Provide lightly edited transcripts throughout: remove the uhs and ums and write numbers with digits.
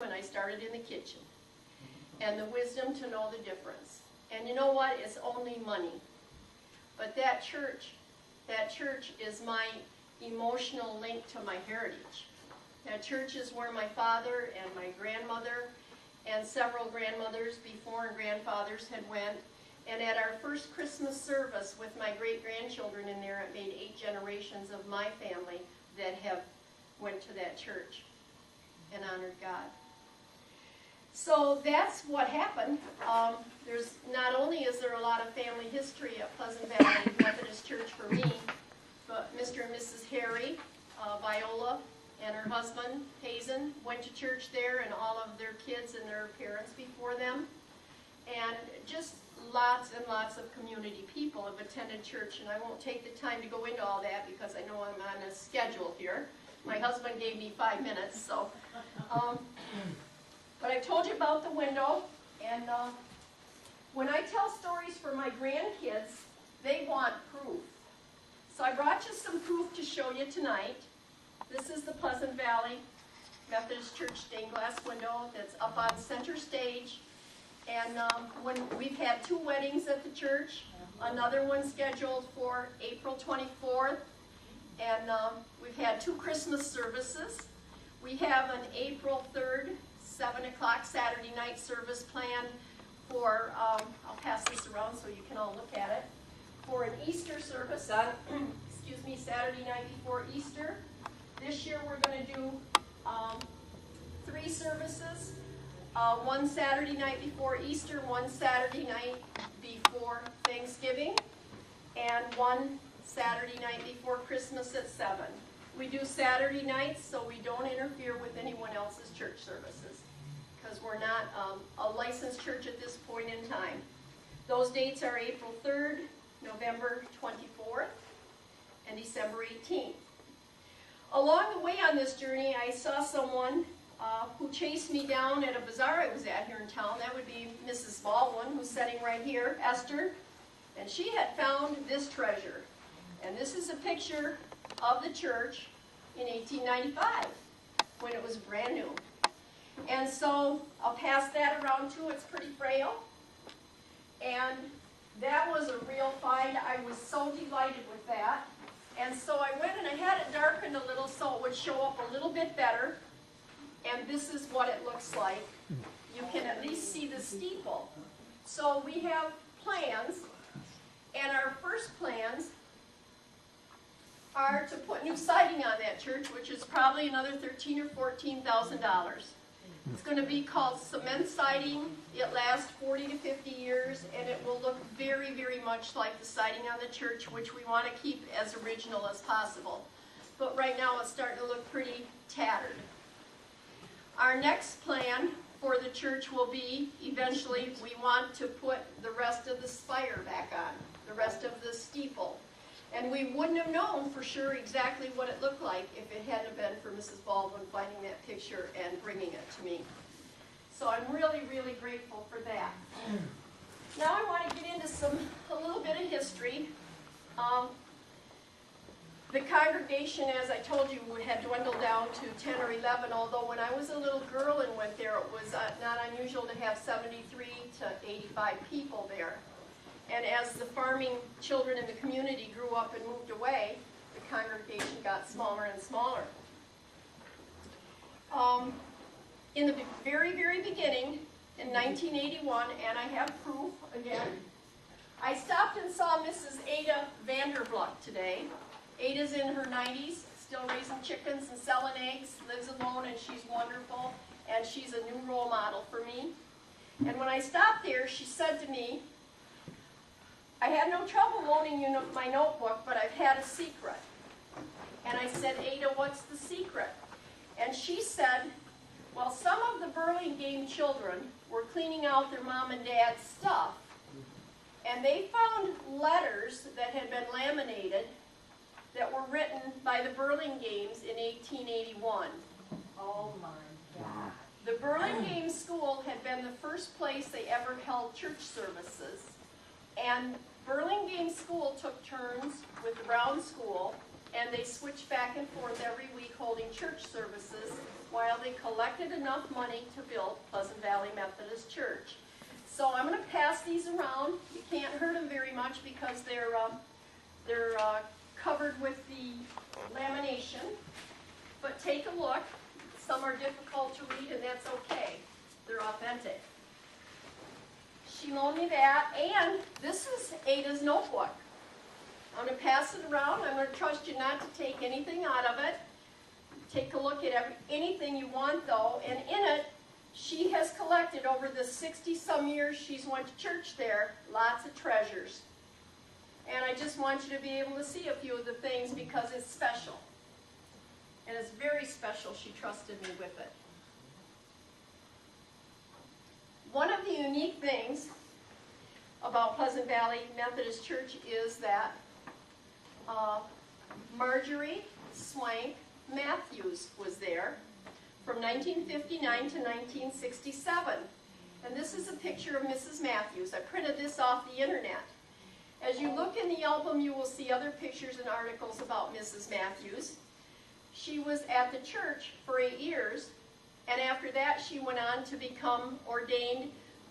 and I started in the kitchen. And the wisdom to know the difference. And you know what? It's only money. But that church is my emotional link to my heritage. That church is where my father and my grandmother and several grandmothers before and grandfathers had went. And at our first Christmas service with my great-grandchildren in there, it made 8 generations of my family that have went to that church and honored God. So that's what happened. There's not only is there a lot of family history at Pleasant Valley Methodist Church for me, but Mr. and Mrs. Harry, Viola, and her husband, Hazen, went to church there, and all of their kids and their parents before them. And just lots and lots of community people have attended church, and I won't take the time to go into all that because I know I'm on a schedule here. My husband gave me 5 minutes, so. But I told you about the window, and when I tell stories for my grandkids, they want proof. So I brought you some proof to show you tonight. This is the Pleasant Valley Methodist Church stained glass window that's up on center stage. And when we've had 2 weddings at the church, another one scheduled for April 24th, and we've had 2 Christmas services. We have an April 3rd, 7 o'clock Saturday night service planned for, I'll pass this around so you can all look at it, for an Easter service on, Saturday night before Easter. This year we're going to do 3 services. 1 Saturday night before Easter, 1 Saturday night before Thanksgiving, and 1 Saturday night before Christmas at 7. We do Saturday nights so we don't interfere with anyone else's church services, because we're not a licensed church at this point in time. Those dates are April 3rd, November 24th, and December 18th. Along the way on this journey, I saw someone who chased me down at a bazaar I was at here in town. That would be Mrs. Baldwin, who's sitting right here, Esther. And she had found this treasure. And this is a picture of the church in 1895, when it was brand new. And so I'll pass that around too. It's pretty frail. And that was a real find. I was so delighted with that. And so I went and I had it darkened a little so it would show up a little bit better. And this is what it looks like. You can at least see the steeple. So we have plans, and our first plans are to put new siding on that church, which is probably another $13,000 or $14,000. It's going to be called cement siding. It lasts 40 to 50 years, and it will look very, very much like the siding on the church, which we want to keep as original as possible. But right now it's starting to look pretty tattered. Our next plan for the church will be, eventually, we want to put the rest of the spire back on, the rest of the steeple. And we wouldn't have known for sure exactly what it looked like if it hadn't been for Mrs. Baldwin finding that picture and bringing it to me. So I'm really, really grateful for that. Now I want to get into a little bit of history. The congregation, as I told you, had dwindled down to 10 or 11, although when I was a little girl and went there, it was not unusual to have 73 to 85 people there. And as the farming children in the community grew up and moved away, the congregation got smaller and smaller. In the very, very beginning, in 1981, and I have proof again, I stopped and saw Mrs. Ada Vanderbluck today. Ada's in her 90s, still raising chickens and selling eggs, lives alone, and she's wonderful, and she's a new role model for me. And when I stopped there, she said to me, I had no trouble loaning you my notebook, but I've had a secret. And I said, Ada, what's the secret? And she said, well, some of the Burlingame children were cleaning out their mom and dad's stuff, and they found letters that had been laminated that were written by the Burlingames in 1881. Oh my God. The Burlingame School had been the first place they ever held church services. And Burlingame School took turns with the Brown School, and they switched back and forth every week holding church services while they collected enough money to build Pleasant Valley Methodist Church. So I'm going to pass these around. You can't hurt them very much because they're covered with the lamination. But take a look. Some are difficult to read, and that's okay. They're authentic. She loaned me that, and this is Ada's notebook. I'm going to pass it around. I'm going to trust you not to take anything out of it. Take a look at anything you want, though, and in it, she has collected over the 60-some years she's went to church there, lots of treasures. And I just want you to be able to see a few of the things because it's special. And it's very special she trusted me with it. One of the unique things about Pleasant Valley Methodist Church is that Marjorie Swank Matthews was there from 1959 to 1967. And this is a picture of Mrs. Matthews. I printed this off the internet. As you look in the album, you will see other pictures and articles about Mrs. Matthews. She was at the church for 8 years, and after that she went on to become ordained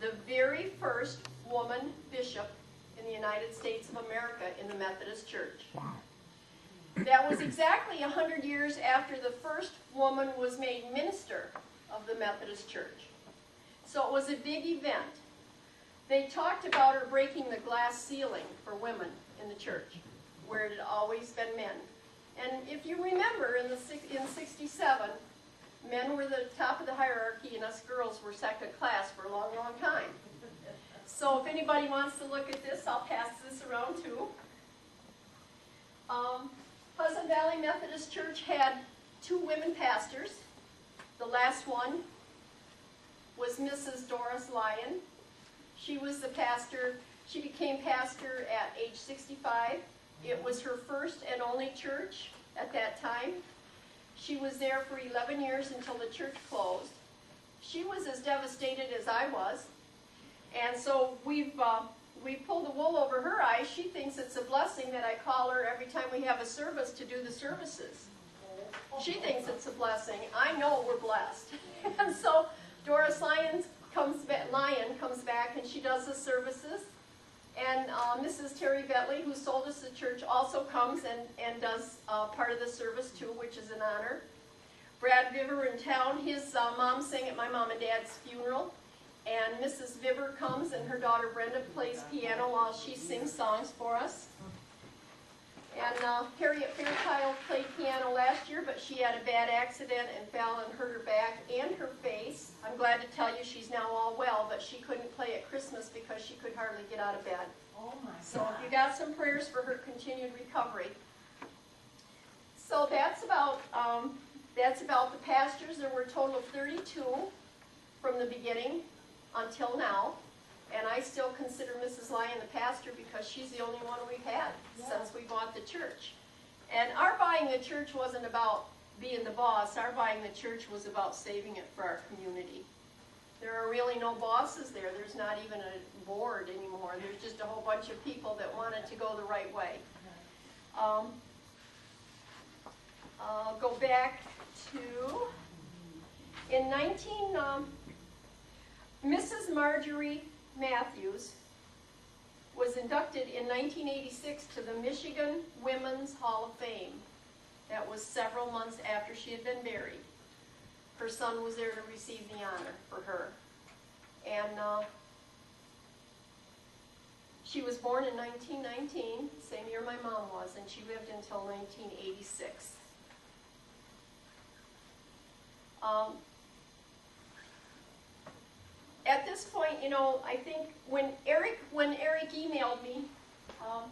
the very first woman bishop in the United States of America in the Methodist Church. That was exactly 100 years after the first woman was made minister of the Methodist Church. So it was a big event. They talked about her breaking the glass ceiling for women in the church, where it had always been men. And if you remember, in 67, men were the top of the hierarchy and us girls were second class for a long, long time. So if anybody wants to look at this, I'll pass this around too. Pleasant Valley Methodist Church had 2 women pastors. The last one was Mrs. Doris Lyon. She was the pastor. She became pastor at age 65. It was her first and only church at that time. She was there for 11 years until the church closed. She was as devastated as I was. And so we pulled the wool over her eyes. She thinks it's a blessing that I call her every time we have a service to do the services. She thinks it's a blessing. I know we're blessed. And so Doris Lyon comes back and she does the services. And Mrs. Terry Bentley, who sold us the church, also comes and does part of the service too, which is an honor. Brad Viver in town, his mom sang at my mom and dad's funeral. And Mrs. Viver comes and her daughter Brenda plays piano while she sings songs for us. And Harriet Fairchild played piano last year, but she had a bad accident and fell and hurt her back and her face. I'm glad to tell you she's now all well, but she couldn't play at Christmas because she could hardly get out of bed. Oh my God. So if you got some prayers for her continued recovery. So that's about the pastors. There were a total of 32 from the beginning until now. And I still consider Mrs. Lyon the pastor because she's the only one we've had since we bought the church. And our buying the church wasn't about being the boss. Our buying the church was about saving it for our community. There are really no bosses there. There's not even a board anymore. There's just a whole bunch of people that wanted to go the right way. I'll go back to, Mrs. Marjorie Matthews was inducted in 1986 to the Michigan Women's Hall of Fame. That was several months after she had been buried. Her son was there to receive the honor for her. And she was born in 1919, same year my mom was, and she lived until 1986. At this point, you know, I think when Eric emailed me,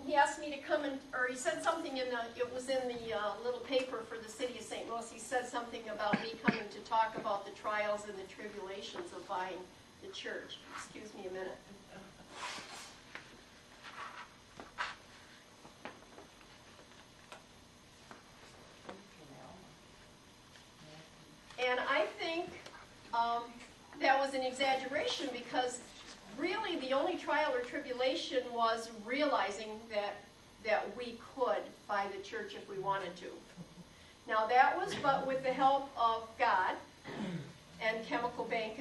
he asked me to come or he said something it was in the little paper for the city of St. Louis. He said something about me coming to talk about the trials and the tribulations of buying the church. Excuse me a minute. And I think that was an exaggeration because really the only trial or tribulation was realizing that we could buy the church if we wanted to. Now that was but with the help of God and chemical bank